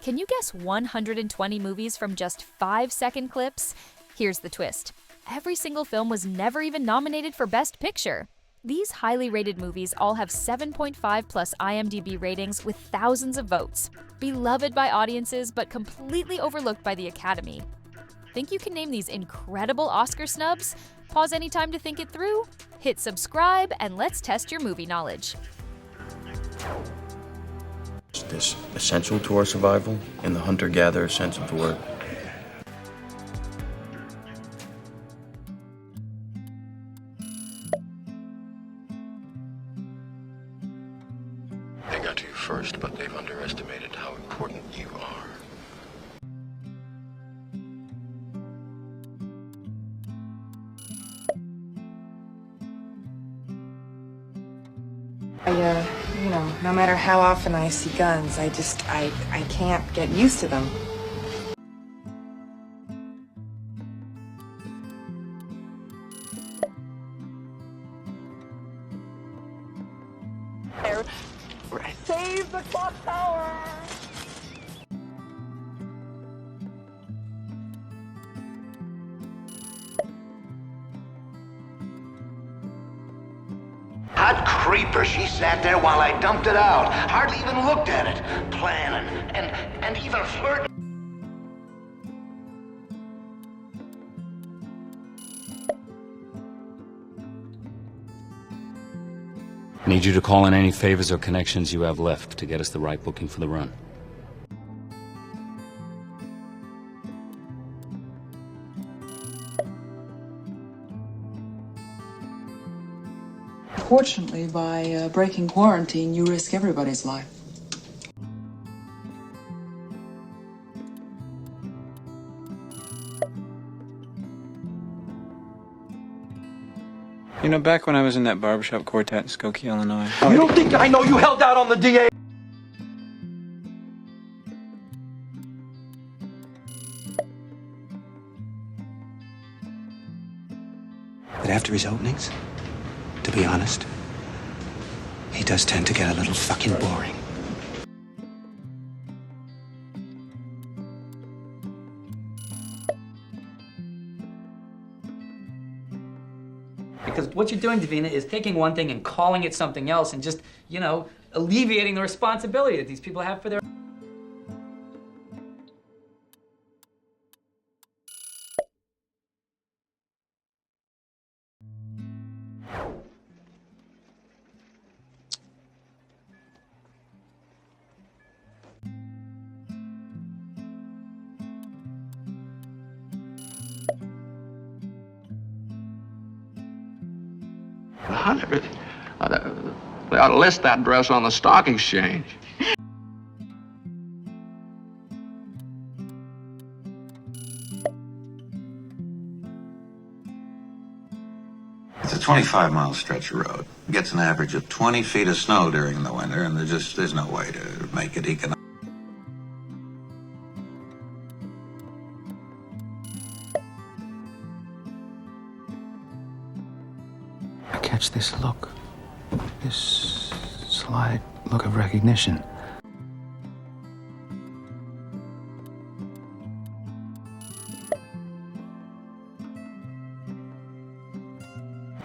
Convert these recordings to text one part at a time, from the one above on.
Can you guess 120 movies from just 5-second clips? Here's the twist. Every single film was never even nominated for Best Picture. These highly rated movies all have 7.5 plus IMDB ratings with thousands of votes. Beloved by audiences but completely overlooked by the Academy. Think you can name these incredible Oscar snubs? Pause anytime to think it through? Hit subscribe and let's test your movie knowledge. Is this essential to our survival in the hunter-gatherer sense of the word? They got to you first, but they've underestimated how important you are. No matter how often I see guns, I can't get used to them. Save the clock tower! Hot creeper, she sat there while I dumped it out. Hardly even looked at it. Planning and even flirting. Need you to call in any favors or connections you have left to get us the right booking for the run. Fortunately, by breaking quarantine, you risk everybody's life. You know, back when I was in that barbershop quartet in Skokie, Illinois. You don't think I know you held out on the DA? But after his openings, to be honest, he does tend to get a little fucking boring. Because what you're doing, Davina, is taking one thing and calling it something else and just, alleviating the responsibility that these people have for their... They ought to list that dress on the stock exchange. It's a 25-mile stretch of road. It gets an average of 20 feet of snow during the winter, and there's no way to make it economic. I catch this look, this slight look of recognition.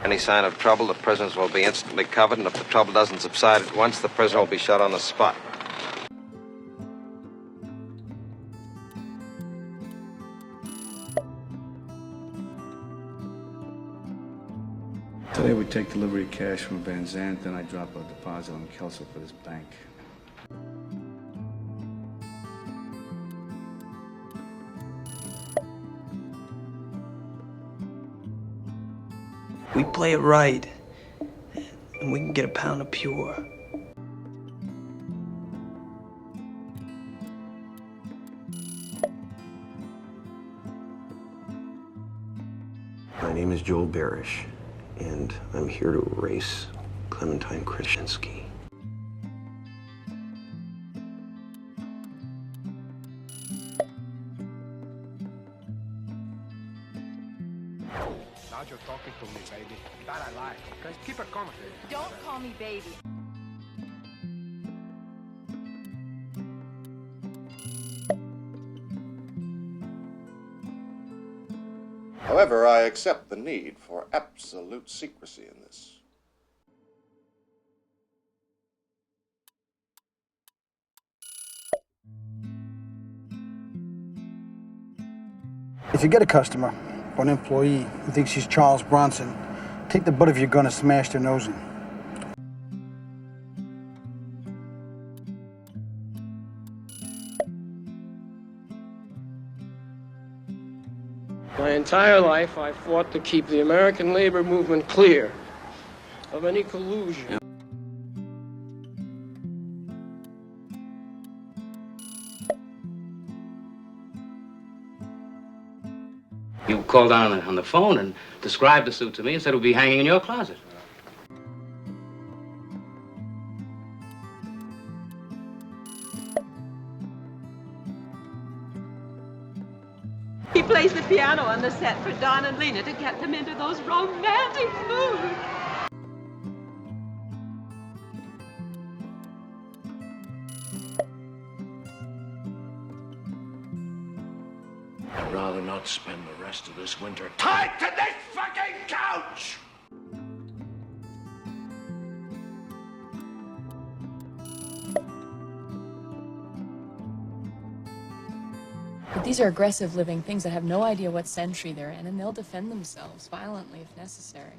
Any sign of trouble, the prisoners will be instantly covered, and if the trouble doesn't subside at once, the prisoner will be shot on the spot. Today we take delivery of cash from Van Zandt, then I drop a deposit on Kelso for this bank. We play it right, and we can get a pound of pure. My name is Joel Barish, and I'm here to erase Clementine Krasinski. Now you're talking to me, baby. That I like, okay? Keep it coming. Don't call me baby. However, I accept the need for absolute secrecy in this. If you get a customer or an employee who thinks he's Charles Bronson, take the butt of your gun and smash their nose in. My entire life, I fought to keep the American labor movement clear of any collusion. You called on the phone and described the suit to me and said it would be hanging in your closet. He plays the piano on the set for Don and Lena to get them into those romantic moods. I'd rather not spend the rest of this winter tied to this fucking couch! But these are aggressive living things that have no idea what century they're in, and they'll defend themselves violently if necessary.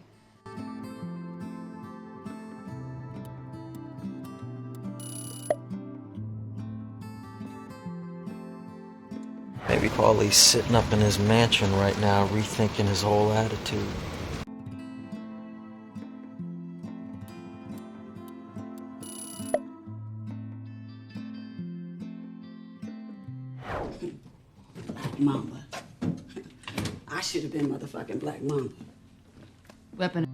Maybe Paulie's sitting up in his mansion right now, rethinking his whole attitude. Mamba. I should have been motherfucking Black Mamba. Weapon.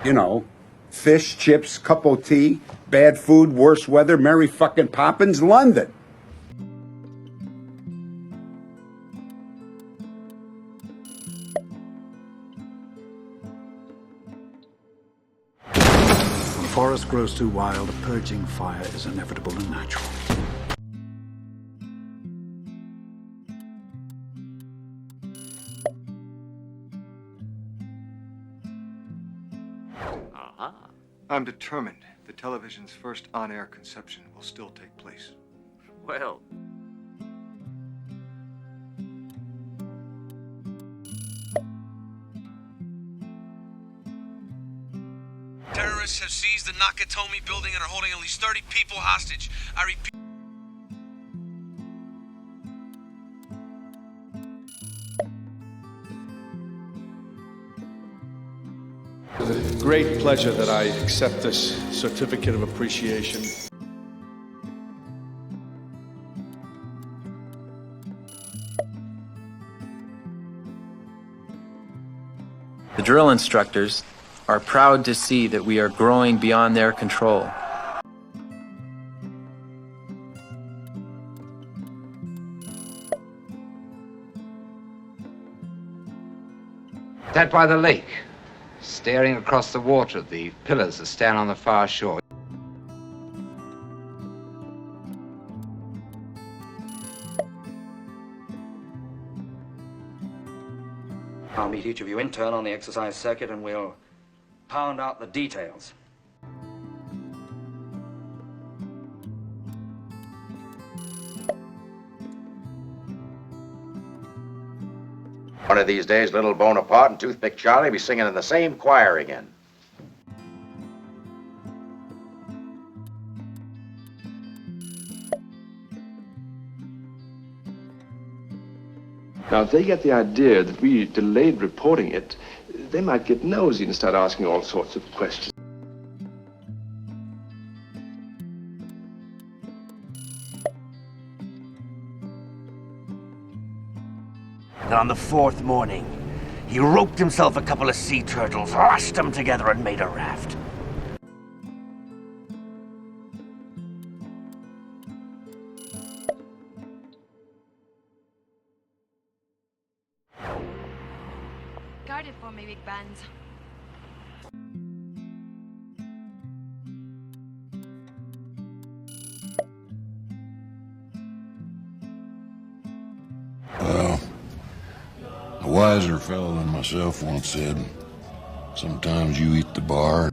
You know, fish, chips, cup of tea, bad food, worse weather, Mary fucking Poppins, London. When a forest grows too wild, a purging fire is inevitable and natural. I'm determined the television's first on-air conception will still take place. Well, Terrorists have seized the Nakatomi building and are holding at least 30 people hostage. I repeat. With great pleasure that I accept this certificate of appreciation. The drill instructors are proud to see that we are growing beyond their control. That by the lake, staring across the water, the pillars that stand on the far shore. I'll meet each of you in turn on the exercise circuit and we'll pound out the details. One of these days, little Bonaparte and Toothpick Charlie will be singing in the same choir again. Now, if they get the idea that we delayed reporting it, they might get nosy and start asking all sorts of questions. And on the fourth morning, he roped himself a couple of sea turtles, lashed them together, and made a raft. Guard it for me, Big Bands. A wiser fellow than myself once said, sometimes you eat the bar.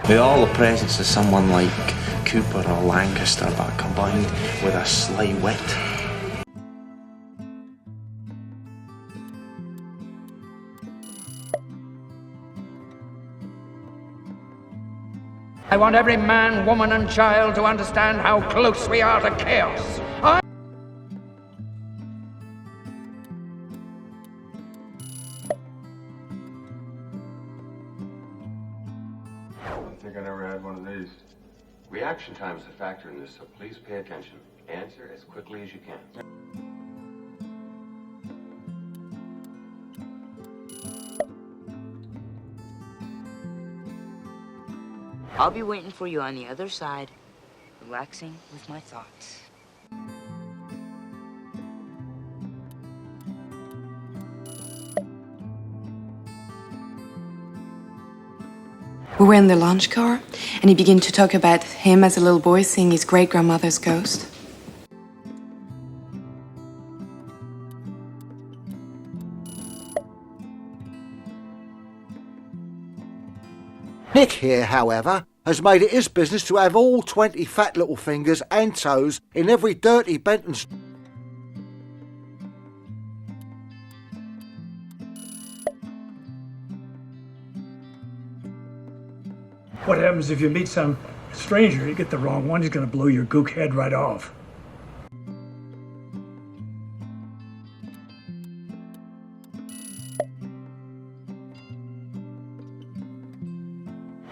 With all the presence of someone like Cooper or Lancaster, but combined with a sly wit. I want every man, woman, and child to understand how close we are to chaos. I think I never had one of these. Reaction time is a factor in this, so please pay attention. Answer as quickly as you can. I'll be waiting for you on the other side, relaxing with my thoughts. We were in the lunch car, and he began to talk about him as a little boy seeing his great-grandmother's ghost. Nick here, however, has made it his business to have all 20 fat little fingers and toes in every dirty Benton. What happens if you meet some stranger, you get the wrong one, he's gonna blow your gook head right off.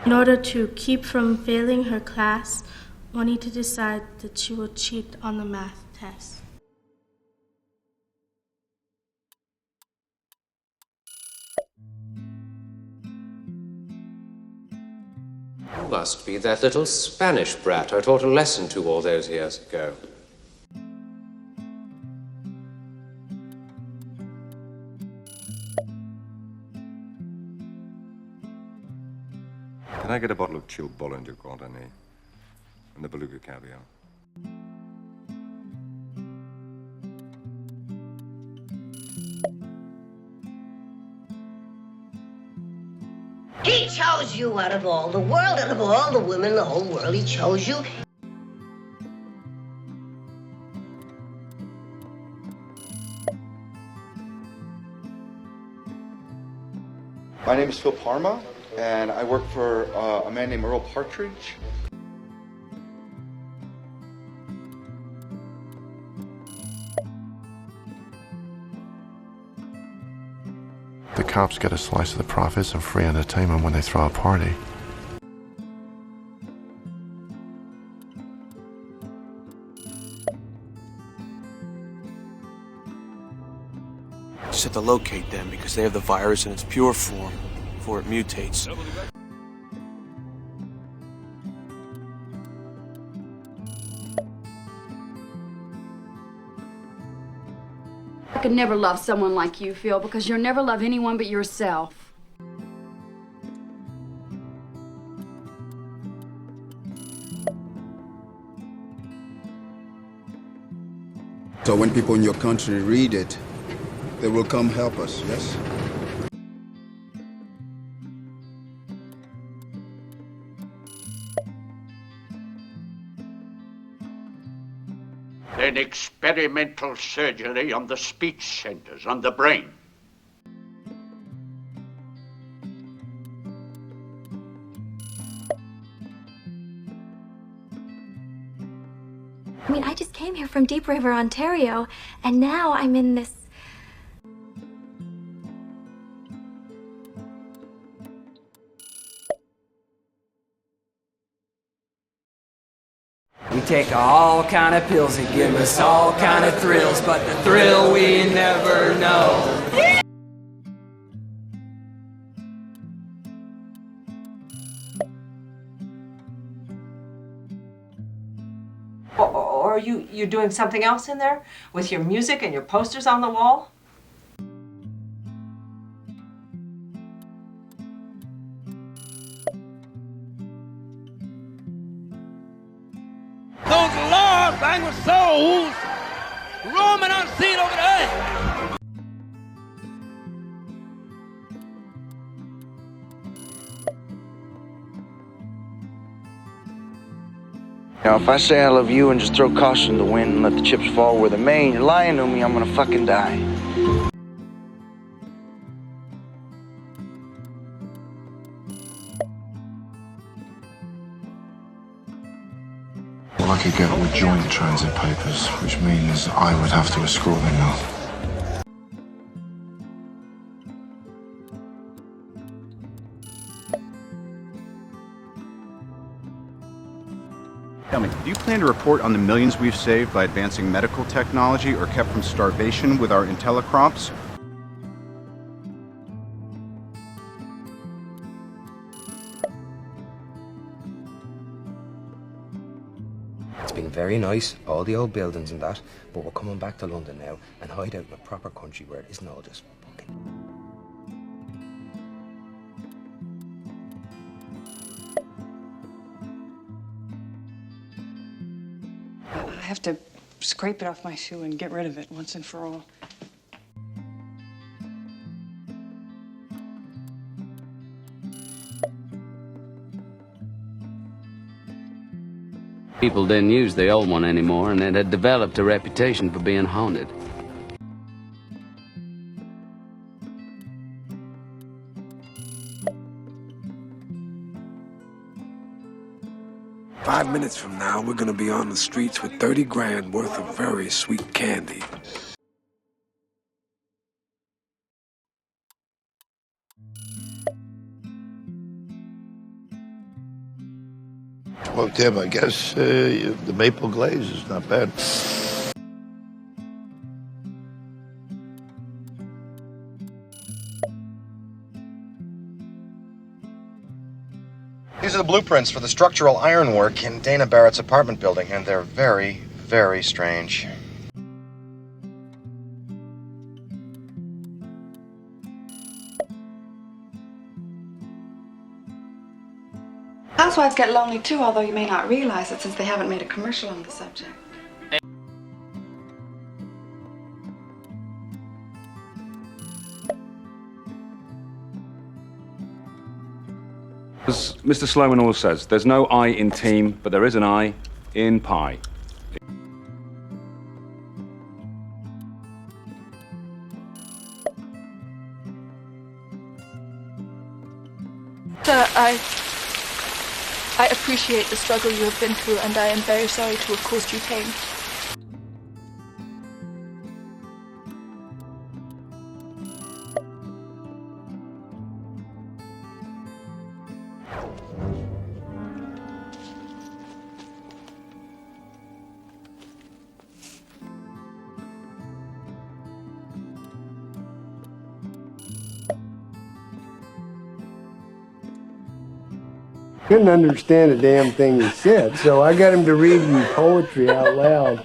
In order to keep from failing her class, Juanita decided that she will cheat on the math test. You must be that little Spanish brat I taught a lesson to all those years ago. Can I get a bottle of chilled Bollinger Grand Année and the beluga caviar? He chose you out of all the world, out of all the women in the whole world. He chose you. My name is Phil Parma, and I work for a man named Earl Partridge. The cops get a slice of the profits and free entertainment when they throw a party. Just have to locate them because they have the virus in its pure form before it mutates. I could never love someone like you, Phil, because you'll never love anyone but yourself. So when people in your country read it, they will come help us, yes? Then experimental surgery on the speech centers, on the brain. I mean, I just came here from Deep River, Ontario, and now I'm in this... We take all kind of pills that give us all kind of thrills, but the thrill we never know. Or are you doing something else in there with your music and your posters on the wall? bang with souls roaming unseen over the earth. Now, if I say I love you and just throw caution to the wind and let the chips fall where they may, and you're lying to me, I'm gonna fucking die. All I could get were joint transit papers, which means I would have to escort them now. Tell me, do you plan to report on the millions we've saved by advancing medical technology or kept from starvation with our IntelliCrops? It's been very nice, all the old buildings and that, but we're coming back to London now and hide out in a proper country where it isn't all just fucking... I have to scrape it off my shoe and get rid of it once and for all. People didn't use the old one anymore, and it had developed a reputation for being haunted. "5 minutes from now, we're gonna be on the streets with 30 grand worth of very sweet candy." Well, Tim, I guess the maple glaze is not bad. These are the blueprints for the structural ironwork in Dana Barrett's apartment building, and they're very, very strange. Housewives get lonely too, although you may not realize it since they haven't made a commercial on the subject. As Mr. Sloman always says, there's no I in team, but there is an I in pie. Sir, I appreciate the struggle you have been through, and I am very sorry to have caused you pain. Couldn't understand a damn thing he said, so I got him to read me poetry out loud.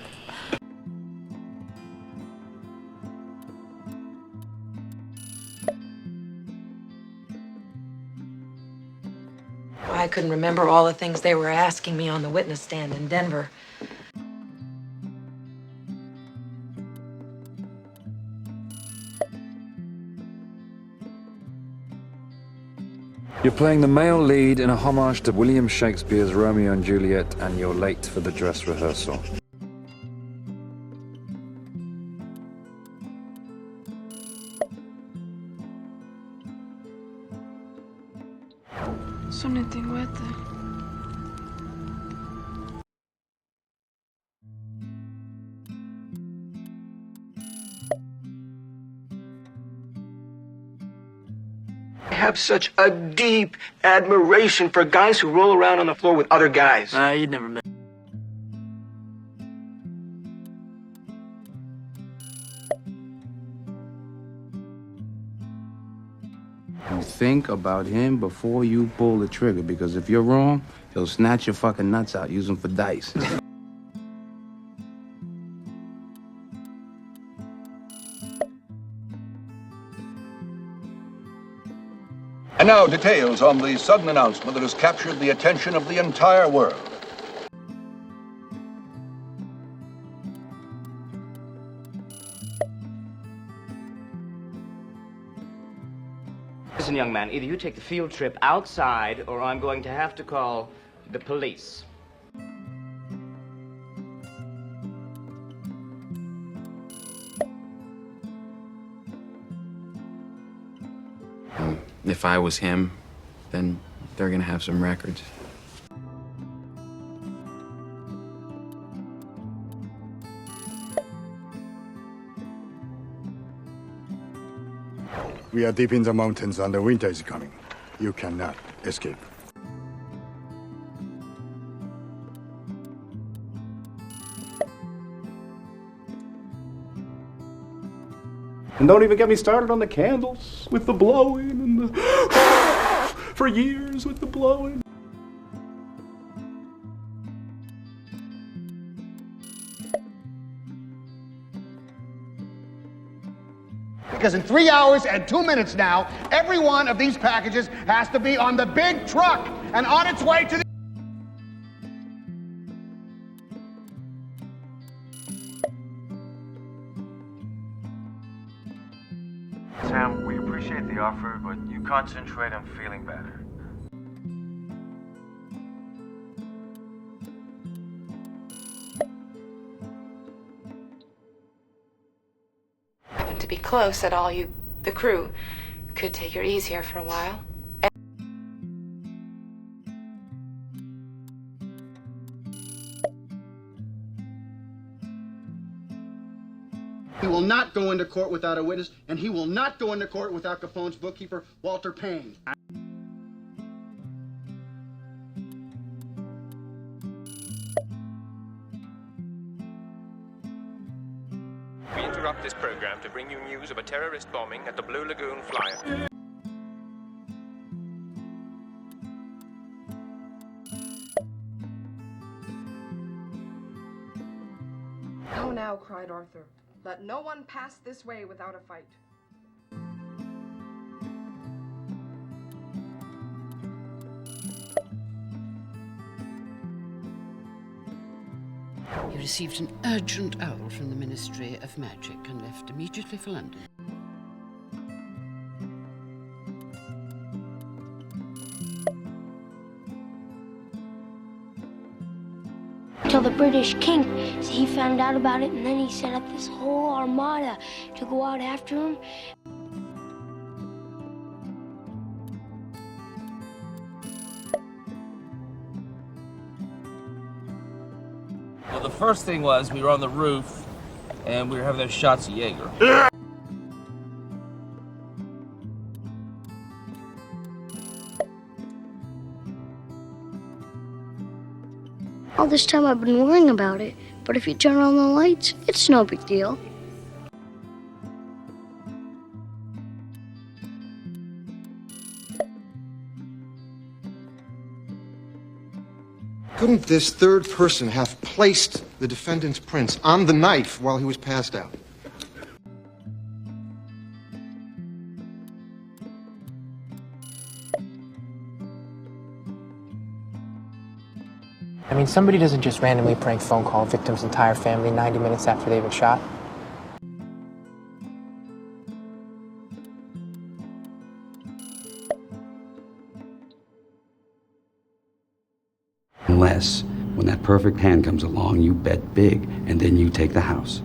I couldn't remember all the things they were asking me on the witness stand in Denver. You're playing the male lead in a homage to William Shakespeare's Romeo and Juliet, and you're late for the dress rehearsal. Suerte. I have such a deep admiration for guys who roll around on the floor with other guys. You'd never met. You think about him before you pull the trigger, because if you're wrong, he'll snatch your fucking nuts out, use them for dice. And now details on the sudden announcement that has captured the attention of the entire world. Listen, young man, either you take the field trip outside or I'm going to have to call the police. If I was him, then they're gonna have some records. We are deep in the mountains and the winter is coming. You cannot escape. And don't even get me started on the candles with the blowing and the for years with the blowing. Because in 3 hours and 2 minutes now, every one of these packages has to be on the big truck and on its way to the... Sam, we appreciate the offer, but you concentrate on feeling better. To be close at all, the crew, could take your ease here for a while. He will not go into court without a witness, and he will not go into court without Capone's bookkeeper, Walter Payne. We interrupt this program to bring you news of a terrorist bombing at the Blue Lagoon Flyer. "No, now," cried Arthur. "Let no one pass this way without a fight." He received an urgent owl from the Ministry of Magic and left immediately for London. Till the British king, he found out about it, and then he set up this whole armada to go out after him. Well, the first thing was we were on the roof and we were having those shots of Jaeger. All this time I've been worrying about it, but if you turn on the lights, it's no big deal. Couldn't this third person have placed the defendant's prints on the knife while he was passed out? I mean, somebody doesn't just randomly prank phone call a victim's entire family 90 minutes after they've been shot. Unless, when that perfect hand comes along, you bet big, and then you take the house.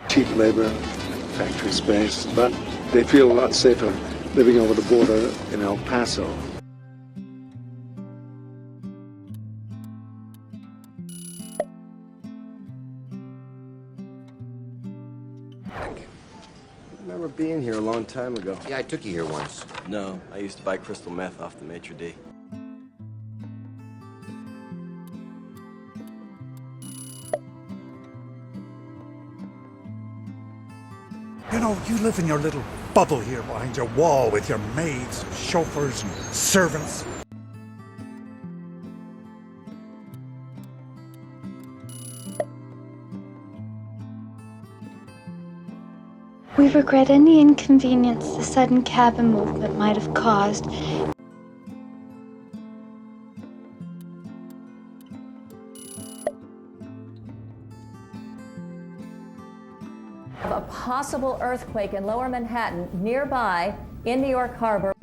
Cheap labor, factory space, but they feel a lot safer living over the border in El Paso. I remember being here a long time ago. Yeah, I took you here once. No, I used to buy crystal meth off the maitre d'. You know, you live in your little bubble here behind your wall with your maids, chauffeurs, and servants. We regret any inconvenience the sudden cabin movement might have caused. possible earthquake in Lower Manhattan nearby in New York Harbor.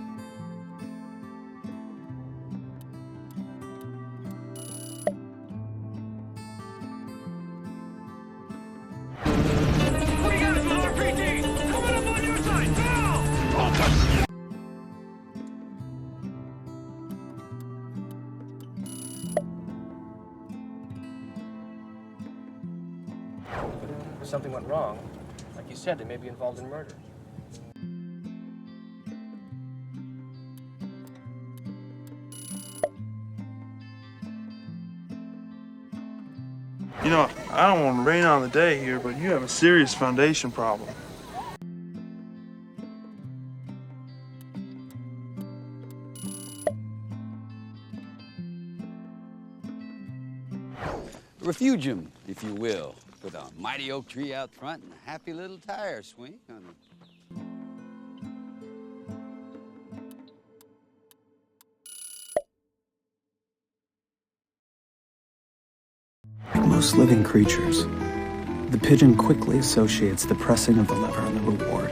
If something went wrong, like you said, they may be involved in murder. You know, I don't want to rain on the day here, but you have a serious foundation problem. Refuge him, if you will, with a mighty oak tree out front and a happy little tire swing on it. Like most living creatures, the pigeon quickly associates the pressing of the lever on the reward.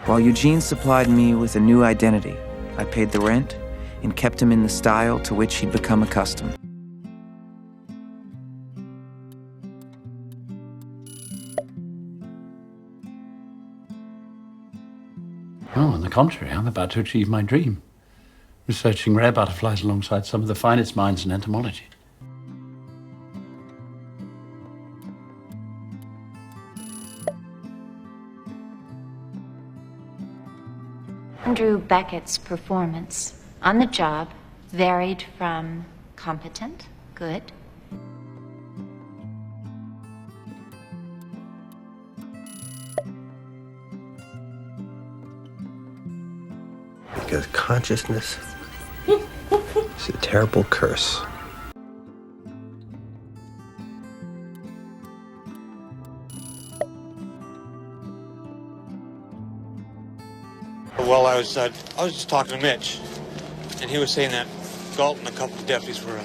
While Eugene supplied me with a new identity, I paid the rent and kept him in the style to which he'd become accustomed. Oh, on the contrary, I'm about to achieve my dream. Researching rare butterflies alongside some of the finest minds in entomology. Andrew Beckett's performance on the job varied from competent, good, because consciousness is a terrible curse. Well, I was just talking to Mitch, and he was saying that Galt and a couple of deputies were,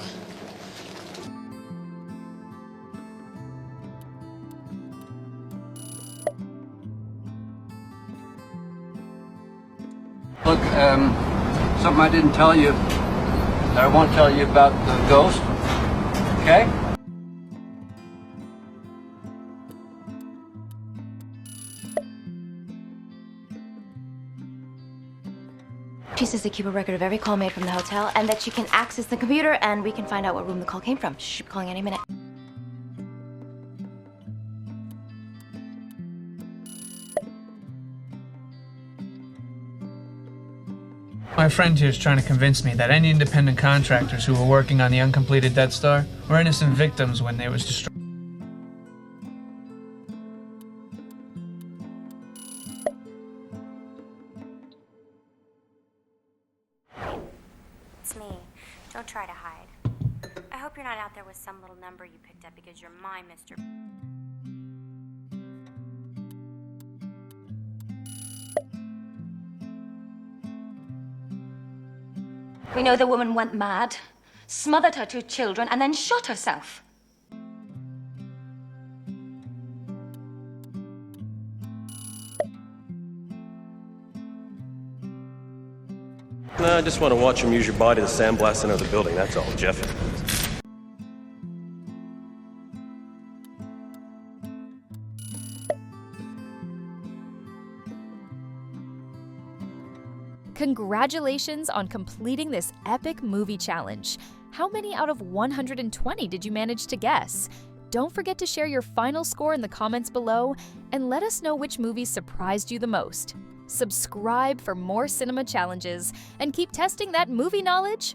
Look, something I didn't tell you that I won't tell you about the ghost, okay? She says they keep a record of every call made from the hotel and that she can access the computer and we can find out what room the call came from. She should be calling any minute. My friend here is trying to convince me that any independent contractors who were working on the uncompleted Death Star were innocent victims when they was destroyed. It's me. Don't try to hide. I hope you're not out there with some little number you picked up because you're my Mr. We know the woman went mad, smothered her two children, and then shot herself. No, I just want to watch him use your body to sandblast another building, that's all, Jeff. Congratulations on completing this epic movie challenge. How many out of 120 did you manage to guess? Don't forget to share your final score in the comments below and let us know which movies surprised you the most. Subscribe for more cinema challenges and keep testing that movie knowledge